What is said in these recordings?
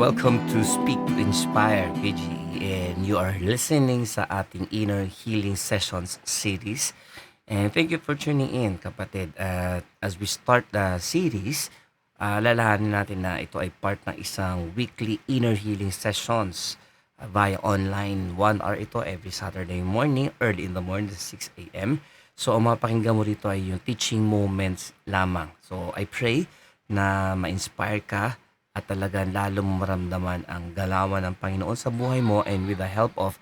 welcome to Speak to Inspire, PGE, and you are listening sa ating Inner Healing Sessions series. And thank you for tuning in, kapatid. At as we start the series, lalahanin natin na ito ay part ng isang weekly Inner Healing Sessions via online. 1 hour ito every Saturday morning, early in the morning, 6 a.m. So, ang mapakinggan mo rito ay yung teaching moments lamang. So, I pray na ma-inspire ka at talagang lalo mo maramdaman ang galawan ng Panginoon sa buhay mo, and with the help of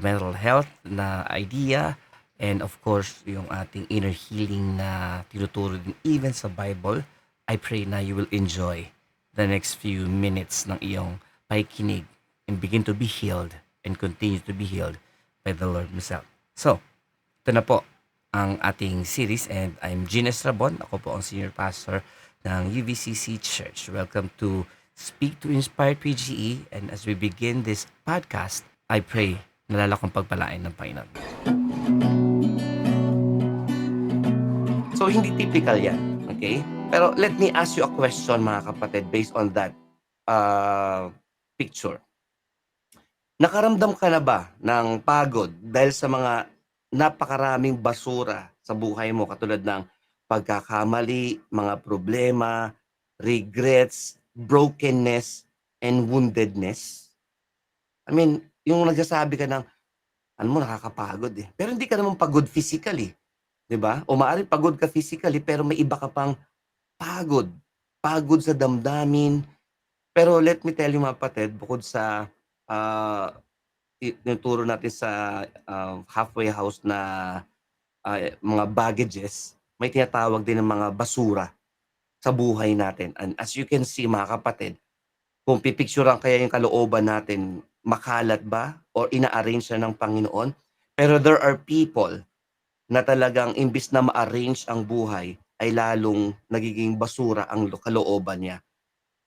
mental health na idea, and of course yung ating inner healing na tinuturo din even sa Bible. I pray na you will enjoy the next few minutes ng iyong pakikinig and begin to be healed and continue to be healed by the Lord Himself. So, ito na po ang ating series, and I'm Gene Estrabon. Ako po ang Senior Pastor ng UVCC Church. Welcome to Speak to Inspire, PGE, and as we begin this podcast, I pray na lalo kang pagpalain ng Panginoon. So, hindi typical yan, okay? Pero let me ask you a question, mga kapatid, based on that picture. Nakaramdam ka na ba ng pagod dahil sa mga napakaraming basura sa buhay mo, katulad ng pagkakamali, mga problema, regrets, brokenness, and woundedness? I mean, yung nagsasabi ka ng, ano mo, nakakapagod eh. Pero hindi ka naman pagod physically, di ba? O maaaring pagod ka physically, pero may iba ka pang pagod. Pagod sa damdamin. Pero let me tell you, mga kapatid, bukod sa tinuturo natin sa halfway house na mga baggages, may tinatawag din ng mga basura sa buhay natin. And as you can see, mga kapatid, kung pipicturean kaya yung kalooban natin, makalat ba or ina-arrange na ng Panginoon? Pero there are people na talagang imbis na ma-arrange ang buhay, ay lalong nagiging basura ang kalooban niya.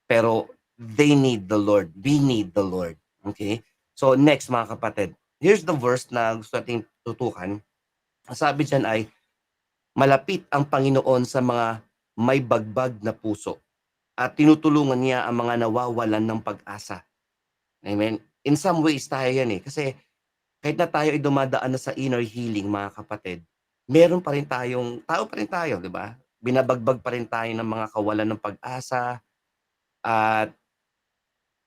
Pero they need the Lord. We need the Lord. Okay? So next, mga kapatid, here's the verse na gusto natin tutukan. Sabi dyan ay, malapit ang Panginoon sa mga may bagbag na puso at tinutulungan niya ang mga nawawalan ng pag-asa. Amen? In some ways tayo yan eh. Kasi kahit na tayo ay dumadaan na sa inner healing, mga kapatid, meron pa rin tayong, tao pa rin tayo, di ba? Binabagbag pa rin tayo ng mga kawalan ng pag-asa, at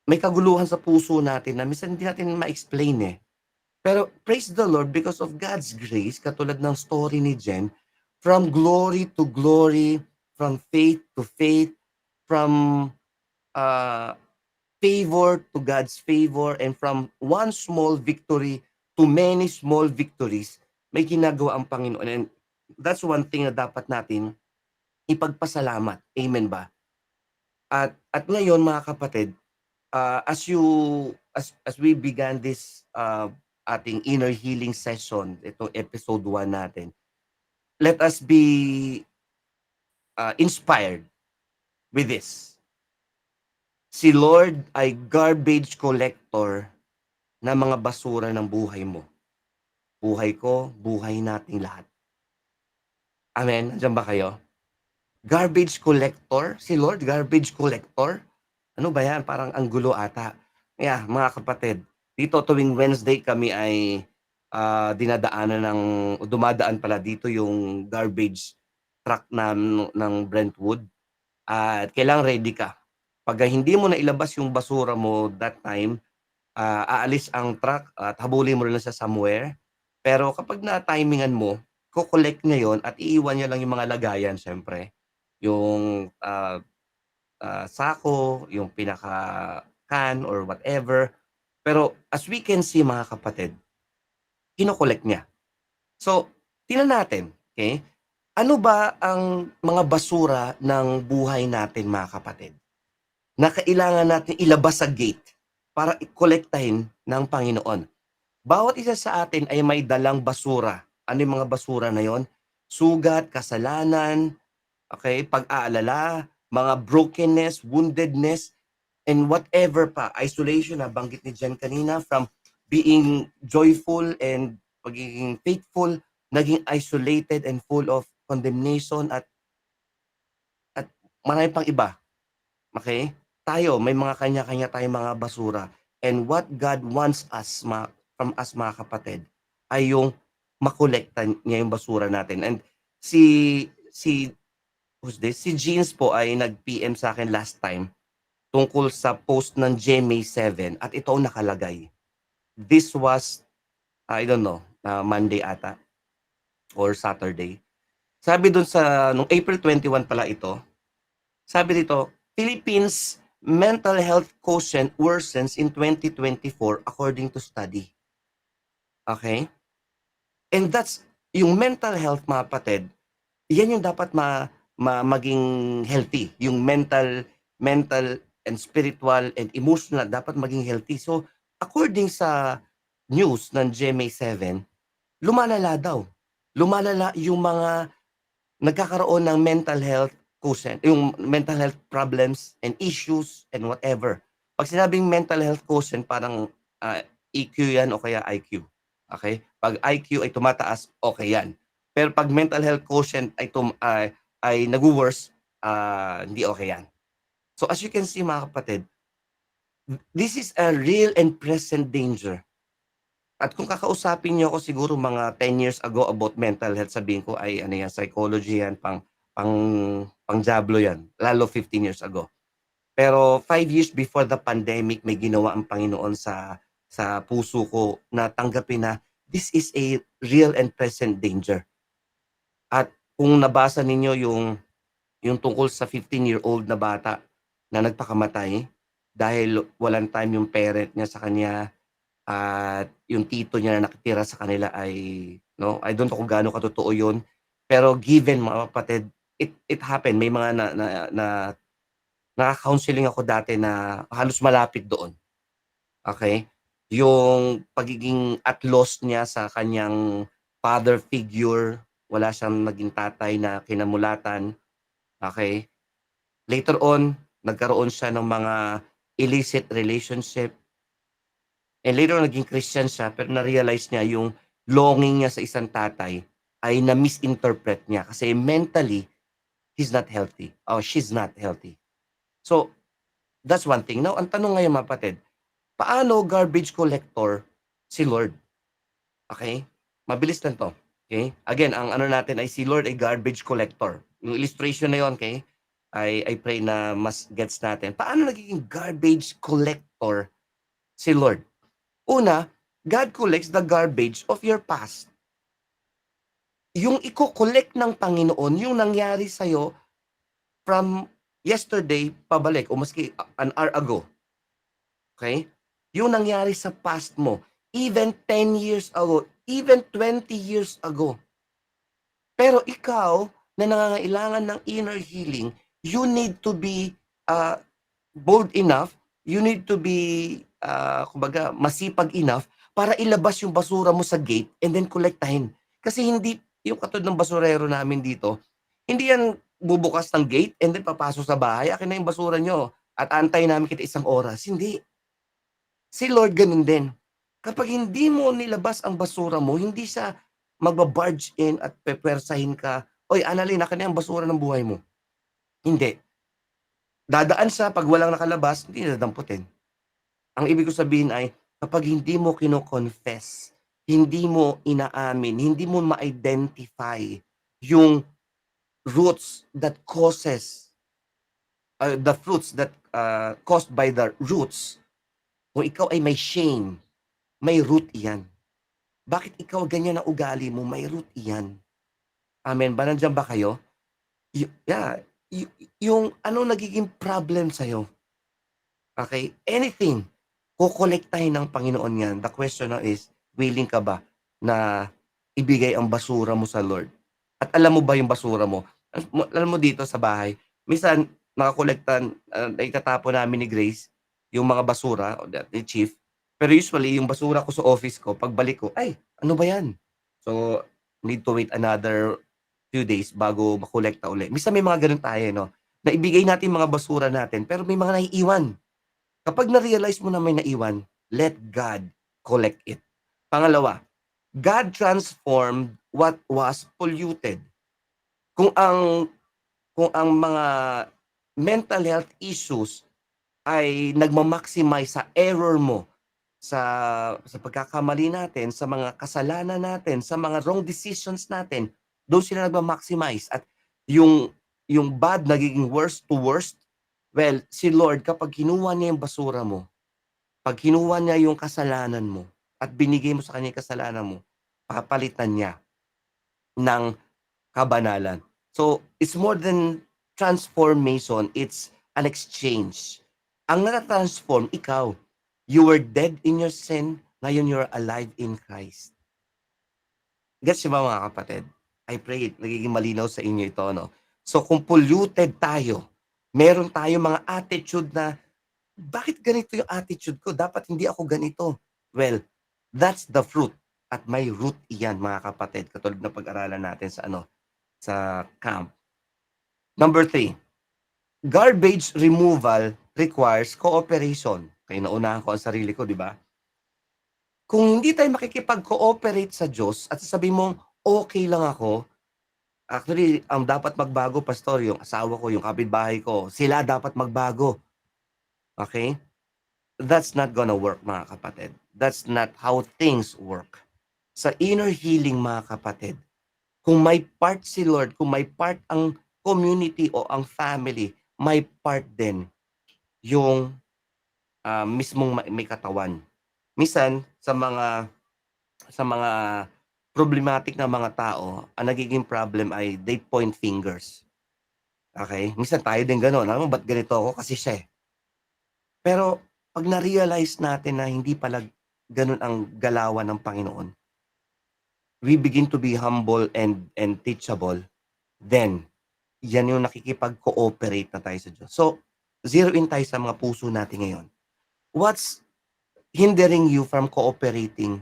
may kaguluhan sa puso natin na minsan hindi natin ma-explain eh. Pero praise the Lord, because of God's grace, katulad ng story ni Jen, from glory to glory, from faith to faith, from uh, favor to God's favor, and from one small victory to many small victories, may ginagawa ang Panginoon. And that's one thing na dapat natin ipagpasalamat. Amen ba? At ngayon, mga kapatid, as we began this ating inner healing session, itong episode 1 natin, let us be inspired with this. Si Lord ay garbage collector na mga basura ng buhay mo. Buhay ko, buhay nating lahat. Amen? Nandiyan ba kayo? Garbage collector? Si Lord, garbage collector? Ano ba yan? Parang ang gulo ata. Yeah, mga kapatid, dito tuwing Wednesday kami ay dumadaan pala dito yung garbage truck ng Brentwood. At kailangan ready ka. Pag hindi mo na ilabas yung basura mo that time, aalis ang truck at habulin mo lang sa somewhere. Pero kapag na-timingan mo, ko-collect niya yon at iiwan niya lang yung mga lagayan, syempre. Yung sako, yung pinaka-can or whatever. Pero as we can see, mga kapatid, kino-collect niya. So, tingnan natin, okay? Ano ba ang mga basura ng buhay natin, mga kapatid, na kailangan natin ilabas sa gate para i-kolektahin ng Panginoon? Bawat isa sa atin ay may dalang basura. Ano yung mga basura na yon? Sugat, kasalanan, okay, pag-aalala, mga brokenness, woundedness, and whatever pa. Isolation, nabanggit ni Jen kanina, from being joyful and pagiging faithful, naging isolated and full of condemnation at marami pang iba. Okay? tayo may mga kanya-kanya tayong mga basura, and what God wants us from us mga kapatid ay yung makolekta niya yung basura natin. And si who's this? Si Jeans po ay nag-PM sa akin last time tungkol sa post ng GMA7 at ito ang nakalagay. This was, I don't know, Monday ata or Saturday. Sabi dun sa nung April 21 pala ito, sabi dito, Philippines mental health quotient worsens in 2024 according to study. Okay? And that's yung mental health mga kapatid, yan yung dapat maging healthy. Yung mental and spiritual and emotional dapat maging healthy. So, according sa news ng GMA7, lumalala daw. Lumalala yung mga nagkakaroon ng mental health quotient, yung mental health problems and issues and whatever. Pag sinabing mental health quotient, parang EQ yan o kaya IQ. Okay? Pag IQ ay tumataas, okay yan. Pero pag mental health quotient ay nag-worse, hindi okay yan. So as you can see mga kapatid, this is a real and present danger. At kung kakausapin niyo ako siguro mga 10 years ago about mental health, sabihin ko ay ano yan, psychology yan, pang pang-diablo yan, lalo 15 years ago. Pero 5 years before the pandemic, may ginawa ang Panginoon sa puso ko na tanggapin na this is a real and present danger. At kung nabasa ninyo yung tungkol sa 15-year-old na bata na nagpakamatay dahil walang time yung parent niya sa kanya at yung tito niya na nakatira sa kanila ay, no, I don't know kung gaano katotoo yun. Pero given mga kapatid, it happened. May mga naka-counseling ako dati na halos malapit doon. Okay? Yung pagiging at loss niya sa kanyang father figure, wala siyang naging tatay na kinamulatan. Okay? Later on, nagkaroon siya ng mga illicit relationship. And later on, naging Christian siya, pero na-realize niya yung longing niya sa isang tatay ay na-misinterpret niya kasi mentally, he's not healthy or she's not healthy. So, that's one thing. Now, ang tanong ngayon mga kapatid, paano garbage collector si Lord? Okay? Mabilis lang to. Okay? Again, ang ano natin ay si Lord ay garbage collector. Yung illustration na yun, okay? I pray na mas gets natin. Paano nagiging garbage collector si Lord? Una, God collects the garbage of your past. Yung iko-collect ng Panginoon, yung nangyari sa'yo from yesterday pabalik o maski an hour ago. Okay? Yung nangyari sa past mo, even 10 years ago, even 20 years ago. Pero ikaw na nangangailangan ng inner healing, you need to be uh, bold enough, you need to be kumbaga masipag enough para ilabas yung basura mo sa gate and then kolektahin. Kasi hindi yung katulad ng basurero namin dito, hindi yan bubukas ng gate and then papasok sa bahay, akin na yung basura nyo at antay namin kita 1 oras. Hindi. Si Lord ganun din. Kapag hindi mo nilabas ang basura mo, hindi siya magba-barge in at pepwersahin ka, "Oy, Annalyn, akin na yung basura ng buhay mo." Hindi. Dadaan siya 'pag walang nakalabas, hindi na dadamputin. Ang ibig ko sabihin ay kapag hindi mo kino-confess, hindi mo inaamin, hindi mo ma-identify yung roots that causes, the fruits that caused by the roots, kung ikaw ay may shame, may root iyan. Bakit ikaw ganyan ang ugali mo? May root iyan. Amen ba? Nandiyan ba kayo? Yeah, yung ano nagiging problem sa'yo, okay? Anything, kokolektahin ng Panginoon yan. The question now is, willing ka ba na ibigay ang basura mo sa Lord? At alam mo ba yung basura mo? Alam mo dito sa bahay, minsan nakakolektan, naitatapon namin ni Grace yung mga basura o ni Chief. Pero usually, yung basura ko sa office ko, pagbalik ko, ay, ano ba yan? So, need to wait another few days bago makolekta uli. Minsan may mga ganun tayo, no? Na ibigay natin mga basura natin, pero may mga naiiwan. Kapag na-realize mo na may naiwan, let God collect it. Pangalawa, God transformed what was polluted. Kung ang mga mental health issues ay nagma-maximize sa error mo, sa pagkakamali natin, sa mga kasalanan natin, sa mga wrong decisions natin, doon sila nagma-maximize at yung bad nagiging worst to worst. Well, si Lord kapag kinuha niya yung basura mo, 'pag kinuha niya yung kasalanan mo at binigay mo sa kanya yung kasalanan mo, papalitan niya ng kabanalan. So, it's more than transformation, it's an exchange. Ang nata-transform ikaw. You were dead in your sin, ngayon you're alive in Christ. Gets niyo ba mga kapatid? I pray nagiging malinaw sa inyo ito 'no. So kung polluted tayo, meron tayong mga attitude na, "Bakit ganito yung attitude ko? Dapat hindi ako ganito." Well, that's the fruit at may root iyan mga kapatid, katulad ng pag-aralan natin sa ano, sa camp. Number 3, garbage removal requires cooperation. Kaya naunahan ko ang sarili ko, 'di ba? Kung hindi tayo makikipag-cooperate sa Diyos at sasabihin mong, "Okey lang ako." Actually, ang dapat magbago pastor yung asawa ko, yung kapitbahay ko, sila dapat magbago, okey? That's not gonna work mga kapatid. That's not how things work. Sa inner healing mga kapatid, kung may part si Lord, kung may part ang community o ang family, may part din yung, mismong may katawan. Minsan sa mga problematic na mga tao, ang nagiging problem ay they point fingers, okey? Minsan tayo din gano'n, "Alam mo ba't ganito ako? Kasi siya, eh." Pero 'pag na-realize natin na hindi pala gano'n ang galawan ng Panginoon, we begin to be humble and teachable, then yan yung nakikipag-cooperate na tayo sa Diyos. So, zero in tayo sa mga puso natin ngayon. What's hindering you from cooperating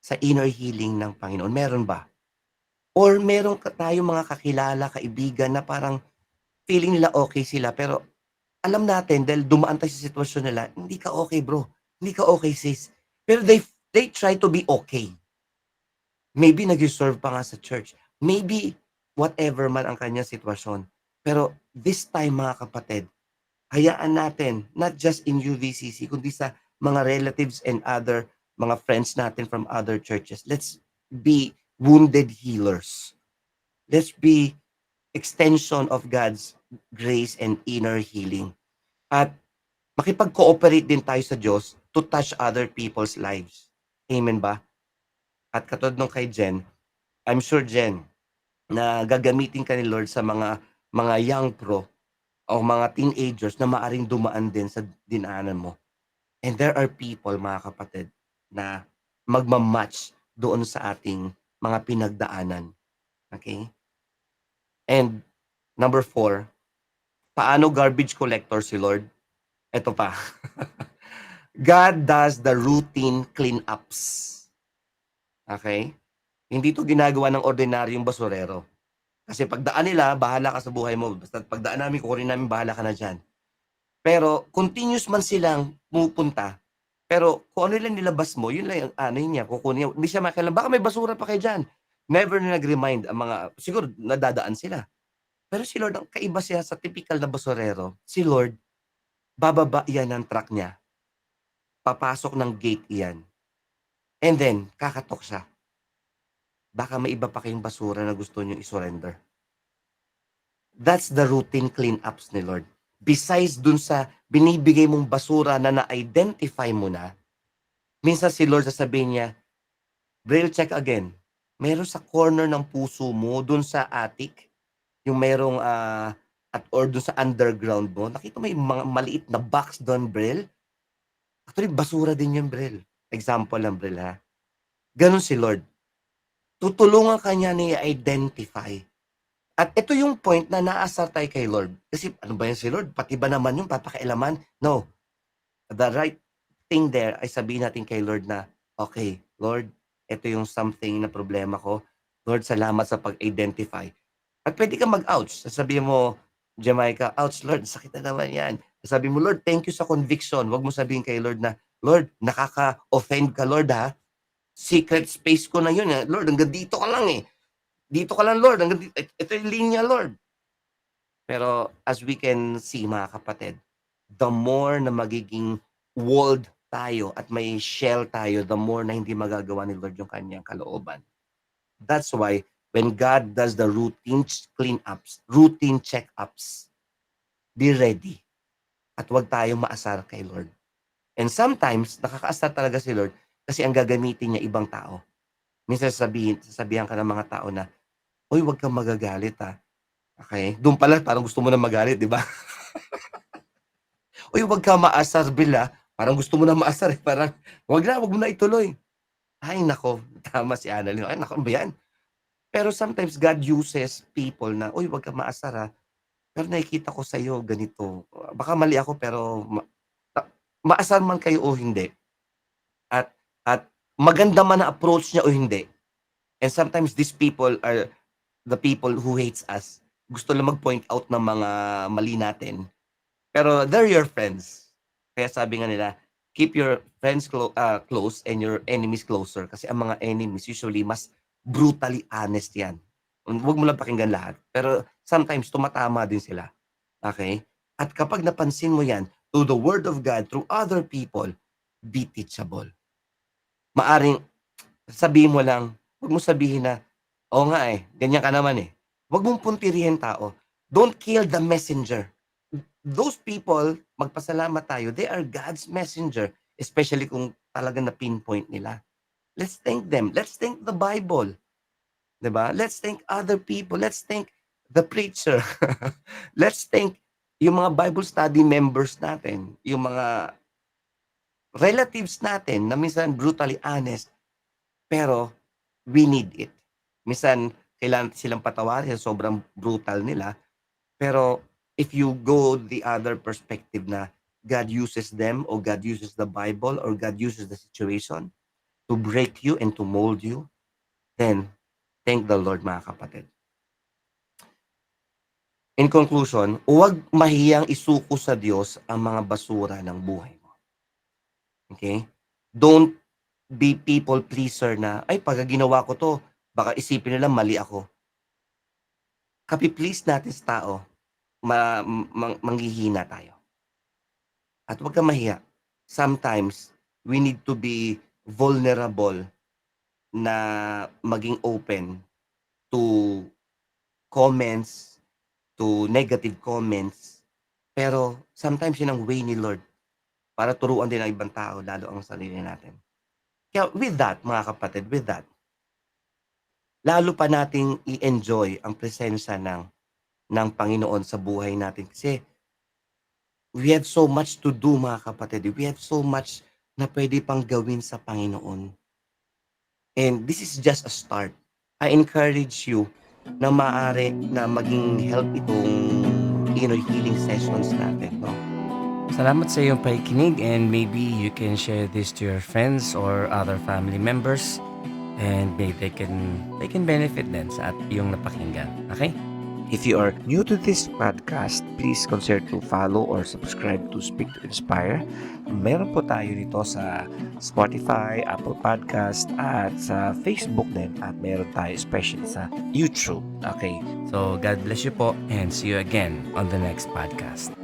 sa inner healing ng Panginoon, meron ba? Or meron tayong mga kakilala, kaibigan na parang feeling nila okey sila pero alam natin dahil dumaan tayo sa sitwasyon nila, "Hindi ka okey bro, hindi ka okey sis." Pero they try to be okey. Maybe nagse-serve pa nga sa church, maybe whatever man ang kanyang sitwasyon. Pero this time mga kapatid, hayaan natin not just in UVCC kundi sa mga relatives and other mga friends natin from other churches. Let's be wounded healers. Let's be extension of God's grace and inner healing. At makipag-cooperate din tayo sa Diyos to touch other people's lives. Amen ba? At katulad nung kay Jen, I'm sure Jen, na gagamitin ka ni Lord sa mga young pro o mga teenagers na maaring dumaan din sa dinaanan mo. And there are people, mga kapatid, na magma-match doon sa ating mga pinagdaanan. Okay? And number 4, paano garbage collector si Lord? Eto pa. God does the routine cleanups. Okay? Hindi 'to ginagawa ng ordinaryong basurero. Kasi pagdaan nila, bahala ka sa buhay mo. Basta pagdaan namin, kukunin namin, bahala ka na diyan. Pero continuous man silang pumupunta, pero kung ano lang nilabas mo, yun lang yung aanuhin niya, kukunin niya. Hindi siya makialam, "Baka may basura pa kayo diyan." Never na nag-remind ang mga siguro nadadaan sila. Pero si Lord ang kaiba siya sa tipikal na basurero. Si Lord, bababa yan ng truck niya, papasok ng gate iyan, and then kakatok siya. Baka may iba pa kayong basura na gusto niyong i-surrender. That's the routine cleanups ni Lord. Besides dun sa binibigay mong basura na na-identify mo na, minsan si Lord sasabihin niya, "Braille check again." Meron sa corner ng puso mo, dun sa attic, yung merong, at or dun sa underground mo, nakita mo yung mga maliit na box dun, Braille? Actually, basura din yun, Braille. Example lang, Braille, ha. Ganun si Lord. Tutulungan ka niya na i-identify. At ito yung point na naasar tayo kay Lord. Kasi ano ba yan si Lord? Pati ba naman yung papakialaman? No. The right thing there ay sabihin natin kay Lord na, "Okay, Lord, ito yung something na problema ko. Lord, salamat sa pag-identify." At pwede kang mag-ouch. Sasabihin mo, Jamaica, "Ouch Lord, sakit na naman yan." Sasabihin mo, "Lord, thank you sa conviction." Wag mo sabihin kay Lord na, "Lord, nakaka-offend ka Lord ha. Secret space ko na yun, Lord, hanggang dito ka lang eh. Dito ka lang Lord, hanggang ito yung linya Lord." Pero as we can see mga kapatid, the more na magiging walled tayo at may shell tayo, the more na hindi magagawa ni Lord yung kanyang kalooban. That's why when God does the routine cleanups, routine checkups, be ready at huwag tayong maasar kay Lord. And sometimes, nakakaasar talaga si Lord kasi ang gagamitin niya ibang tao. Minsan sasabihan ka ng mga tao na, "Uy, huwag kang magagalit, Okay? Doon pala parang gusto mo na magalit, di ba? Uy, huwag kang maasar, Bill, Parang gusto mo na maasar, eh. Parang, huwag mo na ituloy." Ay nako, tama si Annalyn. Ay naku, ano ba 'yan? Pero sometimes God uses people na, "Uy, huwag kang maasar, pero nakikita ko sa'yo ganito. Baka mali ako pero ta maasar man kayo o hindi at at maganda man ang approach niya o hindi." And sometimes these people are the people who hates us. Gusto lang mag-point out ng mga mali natin, pero they're your friends. Kaya sabi nga nila, keep your friends close and your enemies closer. Kasi ang mga enemies usually mas brutally honest yan. Huwag mo lang pakinggan lahat. Pero sometimes tumatama din sila. Okay? At kapag napansin mo yan, through the word of God, through other people, be teachable. Maaring sabihin mo lang, huwag mo sabihin na, "Oo nga ganyan ka naman eh." Huwag mong puntirihin tao. Don't kill the messenger. Those people, magpasalamat tayo, they are God's messenger, especially kung talagang na-pinpoint nila. Let's thank them. Let's thank the Bible, 'di ba? Let's thank other people. Let's thank the preacher. Let's thank yung mga Bible study members natin, yung mga relatives natin na minsan brutally honest, pero we need it. Minsan kailangan silang patawarin sa sobrang brutal nila, pero if you go the other perspective na God uses them or God uses the Bible or God uses the situation to break you and to mold you, then thank the Lord, mga kapatid. In conclusion, huwag mahiyang isuko sa Diyos ang mga basura ng buhay mo. Okay? Don't be people pleaser na, "Ay, pagka ginawa ko 'to, baka isipin nila mali ako." Kapi-please natin sa tao, manghihina tayo. At huwag kang mahiya. Sometimes, we need to be vulnerable na maging open to comments, to negative comments. Pero sometimes yun ang way ni Lord para turuan din ang ibang tao, lalo ang sarili natin. Kaya with that, mga kapatid, with that, lalo pa nating i-enjoy ang presensya ng Panginoon sa buhay natin. Kasi we have so much to do, mga kapatid. We have so much na pwede pang gawin sa Panginoon. And this is just a start. I encourage you na maaari na maging help itong inner healing sessions natin, no? Salamat sa iyong pakikinig, and maybe you can share this to your friends or other family members, and maybe they can benefit din sa iyong napakinggan. Okay? If you are new to this podcast, please consider to follow or subscribe to Speak to Inspire. Meron po tayo nito sa Spotify, Apple Podcast, at sa Facebook din. At meron tayo especially sa YouTube. Okay. So, God bless you po, and see you again on the next podcast.